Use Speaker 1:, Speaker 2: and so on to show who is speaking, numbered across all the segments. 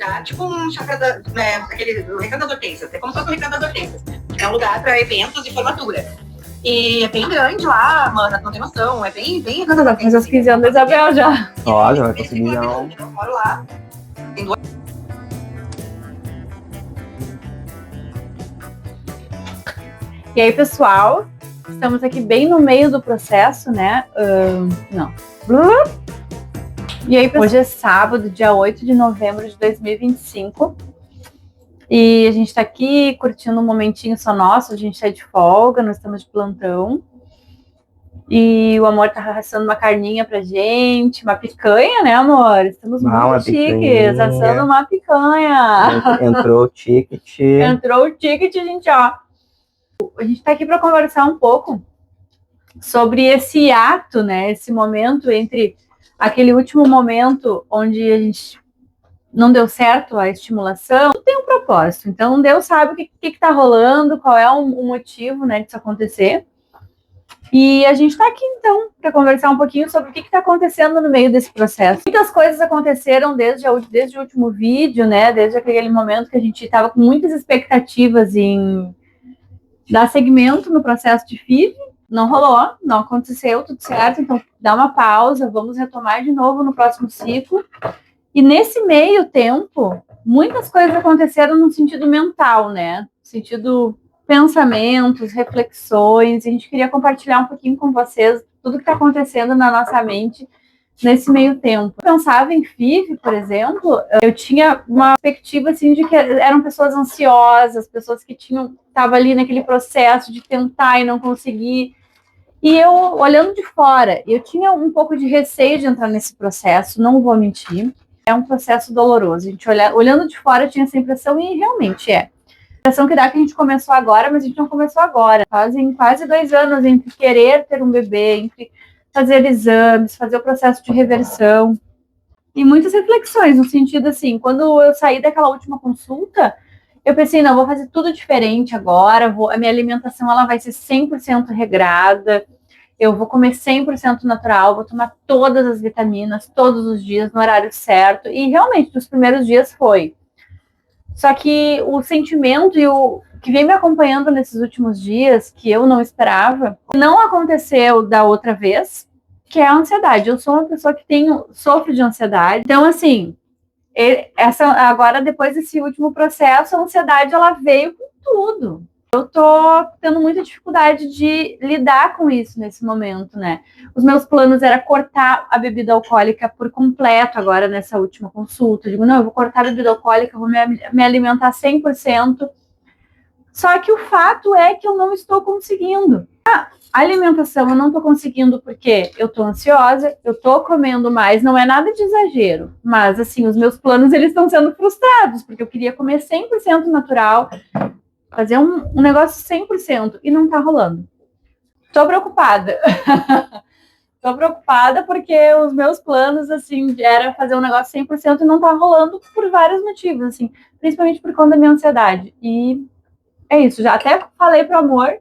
Speaker 1: lugar tipo um chácara aquele Recado das Hortênsias. É como se fosse o Recado das Hortênsias. É um lugar para eventos e formatura. E é bem grande lá, mano, não tem noção. É bem Recado das Hortênsias.
Speaker 2: Mas os 15 anos da Isabel já.
Speaker 3: Ó, já vai conseguir já um...
Speaker 1: Eu moro lá. Tem duas...
Speaker 2: E aí, pessoal, estamos aqui bem no meio do processo, né? Não. E aí, hoje é sábado, dia 8 de novembro de 2025. E a gente tá aqui curtindo um momentinho só nosso, a gente tá de folga, nós estamos de plantão. E o amor tá assando uma carninha pra gente, uma picanha, né, amor? Estamos muito chiques, assando uma picanha.
Speaker 3: Entrou o ticket.
Speaker 2: Entrou o ticket, gente, ó. A gente tá aqui para conversar um pouco sobre esse ato, né? Esse momento entre aquele último momento onde a gente não deu certo a estimulação, não tem um propósito. Então, Deus sabe o que tá rolando, qual é o motivo, né, disso acontecer. E a gente tá aqui, então, para conversar um pouquinho sobre o que tá acontecendo no meio desse processo. Muitas coisas aconteceram desde o último vídeo, né? Desde aquele momento que a gente tava com muitas expectativas em dar segmento no processo de FIV, não rolou, não aconteceu, tudo certo, então dá uma pausa, vamos retomar de novo no próximo ciclo. E nesse meio tempo, muitas coisas aconteceram no sentido mental, né? No sentido pensamentos, reflexões, e a gente queria compartilhar um pouquinho com vocês tudo que está acontecendo na nossa mente nesse meio tempo. Eu pensava em FIV, por exemplo, eu tinha uma perspectiva assim de que eram pessoas ansiosas, pessoas que estavam ali naquele processo de tentar e não conseguir. E eu, olhando de fora, eu tinha um pouco de receio de entrar nesse processo, não vou mentir. É um processo doloroso. A gente olhando de fora, tinha essa impressão, e realmente é. A impressão que dá que a gente começou agora, mas a gente não começou agora. Fazem quase 2 anos entre querer ter um bebê, entre fazer exames, fazer o processo de reversão. E muitas reflexões, no sentido assim, quando eu saí daquela última consulta, eu pensei, não, vou fazer tudo diferente agora, a minha alimentação ela vai ser 100% regrada, eu vou comer 100% natural, vou tomar todas as vitaminas, todos os dias, no horário certo. E realmente, nos primeiros dias foi. Só que o sentimento e o que vem me acompanhando nesses últimos dias, que eu não esperava, não aconteceu da outra vez, que é a ansiedade. Eu sou uma pessoa que sofre de ansiedade. Então, assim, agora, depois desse último processo, a ansiedade, ela veio com tudo. Eu tô tendo muita dificuldade de lidar com isso nesse momento, né? Os meus planos era cortar a bebida alcoólica por completo agora nessa última consulta. Eu digo, não, eu vou cortar a bebida alcoólica, vou me alimentar 100%. Só que o fato é que eu não estou conseguindo. A alimentação eu não estou conseguindo porque eu estou ansiosa, eu estou comendo mais, não é nada de exagero. Mas, assim, os meus planos, eles estão sendo frustrados, porque eu queria comer 100% natural, fazer um negócio 100% e não tá rolando. Tô preocupada. Tô preocupada porque os meus planos, assim, era fazer um negócio 100% e não tá rolando por vários motivos, assim, principalmente por conta da minha ansiedade. E é isso, já até falei pro amor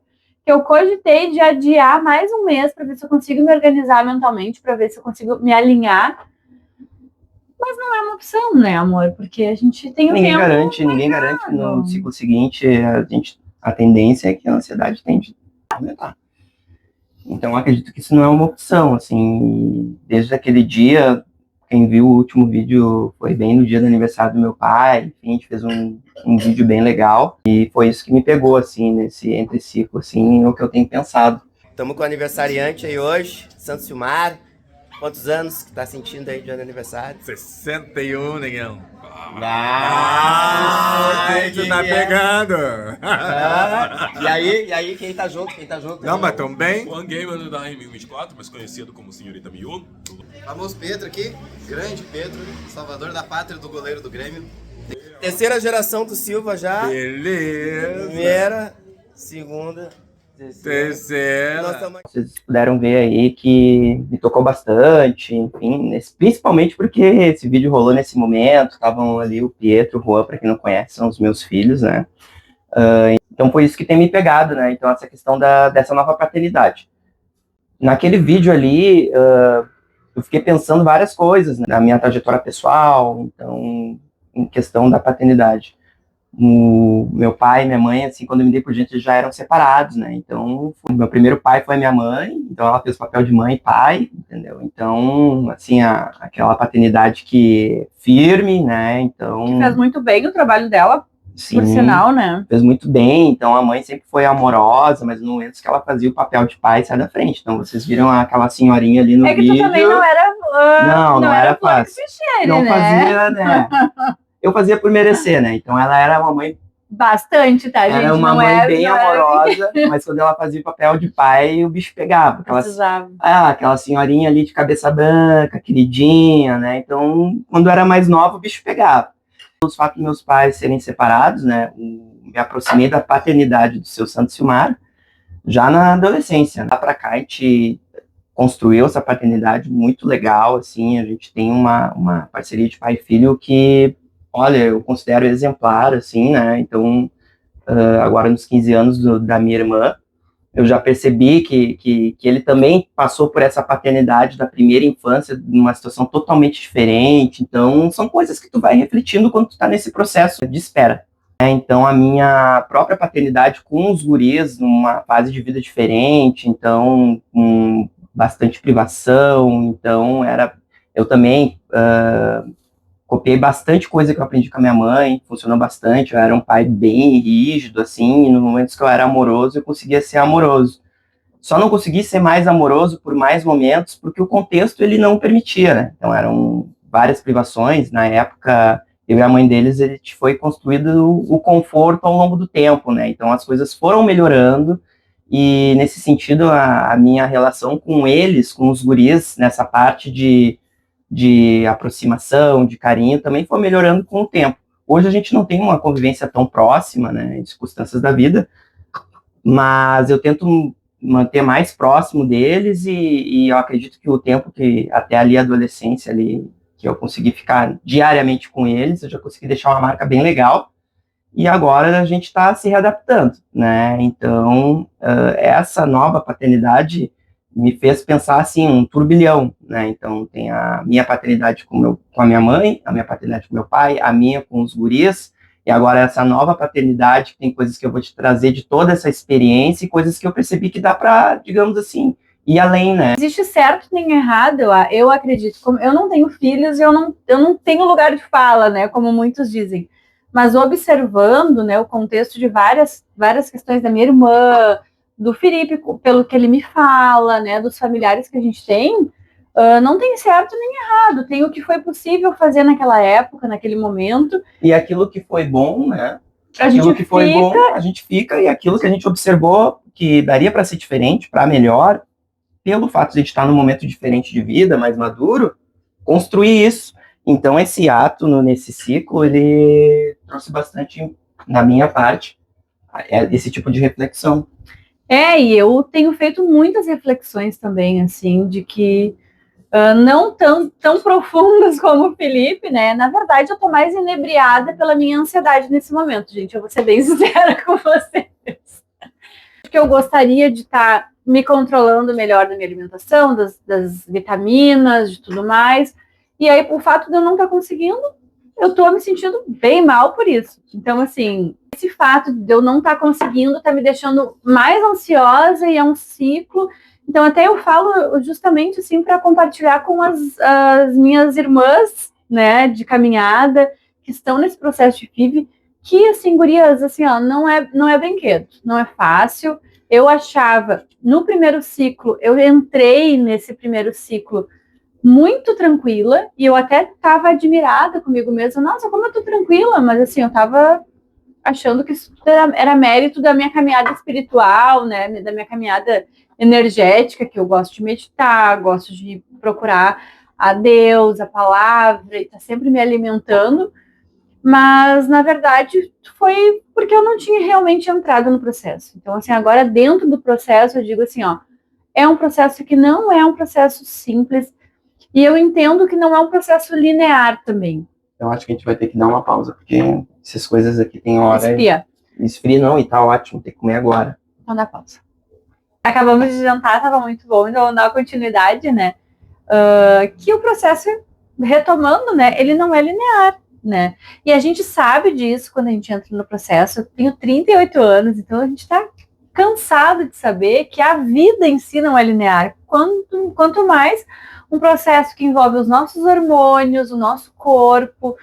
Speaker 2: que eu cogitei de adiar mais um mês para ver se eu consigo me organizar mentalmente, para ver se eu consigo me alinhar. Mas não é uma opção, né, amor? Porque a gente tem
Speaker 3: ninguém garante no ciclo seguinte, a tendência é que a ansiedade tende a aumentar. Então, eu acredito que isso não é uma opção, assim, desde aquele dia, quem viu o último vídeo foi bem no dia do aniversário do meu pai, enfim, a gente fez um vídeo bem legal, e foi isso que me pegou, assim, nesse entre-ciclo, assim, o que eu tenho pensado.
Speaker 4: Estamos com o aniversariante aí hoje, Santo Silmar. Quantos anos que tá sentindo aí de aniversário?
Speaker 5: 61, negão.
Speaker 4: Tu
Speaker 5: tá pegando.
Speaker 4: E aí, quem tá junto?
Speaker 5: Não, mas tão bem.
Speaker 6: One Gamer da RM24, mais conhecido como Senhorita Miu.
Speaker 7: Famoso Pedro aqui, grande Pedro, salvador da pátria do goleiro do Grêmio.
Speaker 4: Terceira geração do Silva já.
Speaker 5: Beleza.
Speaker 4: Primeira, segunda,
Speaker 5: terceira.
Speaker 3: Vocês puderam ver aí que me tocou bastante, enfim, principalmente porque esse vídeo rolou nesse momento, estavam ali o Pietro, o Juan, para quem não conhece, são os meus filhos, né? Então foi isso que tem me pegado, né? Então essa questão dessa nova paternidade. Naquele vídeo ali, eu fiquei pensando várias coisas, né, na minha trajetória pessoal, então em questão da paternidade. O meu pai e minha mãe, assim, quando eu me dei por gente, já eram separados, né? Então, o meu primeiro pai foi minha mãe, então ela fez o papel de mãe e pai, entendeu? Então, assim, aquela paternidade que firme, né? Então,
Speaker 2: Que fez muito bem o trabalho dela,
Speaker 3: sim,
Speaker 2: por sinal, né?
Speaker 3: fez muito bem. Então, a mãe sempre foi amorosa, mas no momento que ela fazia o papel de pai, sai da frente. Então, vocês viram aquela senhorinha ali no
Speaker 2: É que
Speaker 3: vídeo.
Speaker 2: tu também não era...
Speaker 3: Não era
Speaker 2: flor que
Speaker 3: fácil.
Speaker 2: se cheire,
Speaker 3: Não
Speaker 2: né?
Speaker 3: fazia, né? Eu fazia por merecer, né? Então ela era uma mãe,
Speaker 2: Bastante, tá, gente?
Speaker 3: era uma
Speaker 2: não
Speaker 3: mãe
Speaker 2: é,
Speaker 3: bem
Speaker 2: não
Speaker 3: amorosa, mas quando ela fazia o papel de pai, o bicho pegava.
Speaker 2: precisava.
Speaker 3: Aquela senhorinha ali de cabeça branca, queridinha, né? Então, quando eu era mais nova, o bicho pegava. O fato dos meus pais serem separados, né? Me aproximei da paternidade do seu Santo Silmar já na adolescência. Lá pra cá, a gente construiu essa paternidade muito legal, assim, a gente tem uma parceria de pai e filho que, olha, eu considero exemplar, assim, né? Então, agora nos 15 anos da minha irmã, eu já percebi que ele também passou por essa paternidade da primeira infância, numa situação totalmente diferente. Então, são coisas que tu vai refletindo quando tu tá nesse processo de espera. Então, a minha própria paternidade com os guris, numa fase de vida diferente, então, com bastante privação, então, eu também copiei bastante coisa que eu aprendi com a minha mãe, funcionou bastante. Eu era um pai bem rígido, assim, e nos momentos que eu era amoroso, eu conseguia ser amoroso. Só não consegui ser mais amoroso por mais momentos, porque o contexto ele não permitia, né? Então eram várias privações. Na época, eu e a mãe deles, ele foi construído o conforto ao longo do tempo, né? Então as coisas foram melhorando, e nesse sentido, a minha relação com eles, com os guris, nessa parte de aproximação, de carinho, também foi melhorando com o tempo. Hoje a gente não tem uma convivência tão próxima, né, em circunstâncias da vida, mas eu tento manter mais próximo deles, e eu acredito que o tempo que, até ali a adolescência, ali, que eu consegui ficar diariamente com eles, eu já consegui deixar uma marca bem legal, e agora a gente está se readaptando, né, então essa nova paternidade me fez pensar, assim, um turbilhão, né? Então, tem a minha paternidade com a minha mãe, a minha paternidade com meu pai, a minha com os guris, e agora essa nova paternidade, que tem coisas que eu vou te trazer de toda essa experiência, e coisas que eu percebi que dá para, digamos assim, ir além, né?
Speaker 2: Existe certo nem errado, eu acredito. Como eu não tenho filhos, eu não tenho lugar de fala, né? Como muitos dizem. Mas observando, né, o contexto de várias questões da minha irmã, do Felipe, pelo que ele me fala, né, dos familiares que a gente tem, não tem certo nem errado, tem o que foi possível fazer naquela época, naquele momento.
Speaker 3: E aquilo que foi bom, né?
Speaker 2: Aquilo
Speaker 3: que foi bom, a gente fica, e aquilo que a gente observou que daria para ser diferente, para melhor, pelo fato de a gente estar num momento diferente de vida, mais maduro, construir isso. Então, esse ato, nesse ciclo, ele trouxe bastante, na minha parte, esse tipo de reflexão.
Speaker 2: E eu tenho feito muitas reflexões também, assim, de que não tão profundas como o Felipe, né? Na verdade, eu tô mais inebriada pela minha ansiedade nesse momento, gente. Eu vou ser bem sincera com vocês. Porque eu gostaria de estar me controlando melhor da minha alimentação, das vitaminas, de tudo mais. E aí, por fato de eu não estar conseguindo, eu tô me sentindo bem mal por isso. Então, assim, esse fato de eu não estar conseguindo tá me deixando mais ansiosa, e é um ciclo. Então, até eu falo justamente, assim, para compartilhar com as minhas irmãs, né, de caminhada, que estão nesse processo de FIV, que, assim, gurias, assim, ó, não é brinquedo, não é fácil. Eu achava, no primeiro ciclo, eu entrei nesse primeiro ciclo muito tranquila, e eu até estava admirada comigo mesma. Nossa, como eu tô tranquila, mas assim, eu estava achando que isso era mérito da minha caminhada espiritual, né, da minha caminhada energética, que eu gosto de meditar, gosto de procurar a Deus, a palavra, e tá sempre me alimentando, mas na verdade foi porque eu não tinha realmente entrado no processo. Então, assim, agora dentro do processo eu digo assim, ó, é um processo que não é um processo simples, e eu entendo que não é um processo linear também.
Speaker 3: Eu acho que a gente vai ter que dar uma pausa, porque essas coisas aqui tem hora...
Speaker 2: Esfria.
Speaker 3: Esfria não, e tá ótimo, tem que comer agora.
Speaker 2: Então dá pausa. Acabamos de jantar, tava muito bom, então vamos dar continuidade, né? Que o processo, retomando, né, ele não é linear. né? E a gente sabe disso quando a gente entra no processo. Eu tenho 38 anos, então a gente tá cansado de saber que a vida em si não é linear. Quanto mais um processo que envolve os nossos hormônios, o nosso corpo.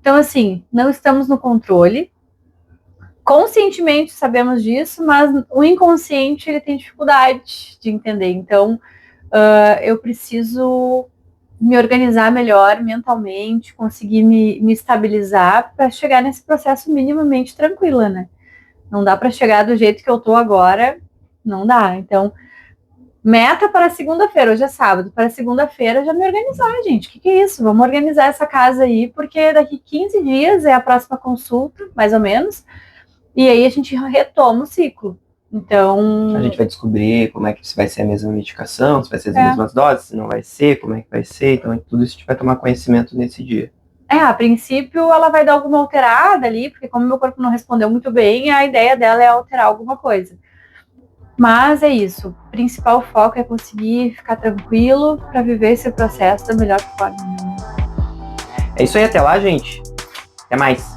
Speaker 2: Então, assim, não estamos no controle. Conscientemente sabemos disso, mas o inconsciente ele tem dificuldade de entender. Então, eu preciso me organizar melhor mentalmente, conseguir me estabilizar para chegar nesse processo minimamente tranquila, né? Não dá para chegar do jeito que eu tô agora, não dá. Então, meta para segunda-feira, hoje é sábado, para segunda-feira já me organizar, gente. O que é isso? Vamos organizar essa casa aí, porque daqui 15 dias é a próxima consulta, mais ou menos, e aí a gente retoma o ciclo. Então...
Speaker 3: A gente vai descobrir como é que vai ser a mesma medicação, se vai ser as mesmas doses, se não vai ser, como é que vai ser. Então, tudo isso a gente vai tomar conhecimento nesse dia.
Speaker 2: A princípio ela vai dar alguma alterada ali, porque como meu corpo não respondeu muito bem, a ideia dela é alterar alguma coisa. Mas é isso, o principal foco é conseguir ficar tranquilo para viver esse processo da melhor forma.
Speaker 3: É isso aí, até lá, gente. Até mais.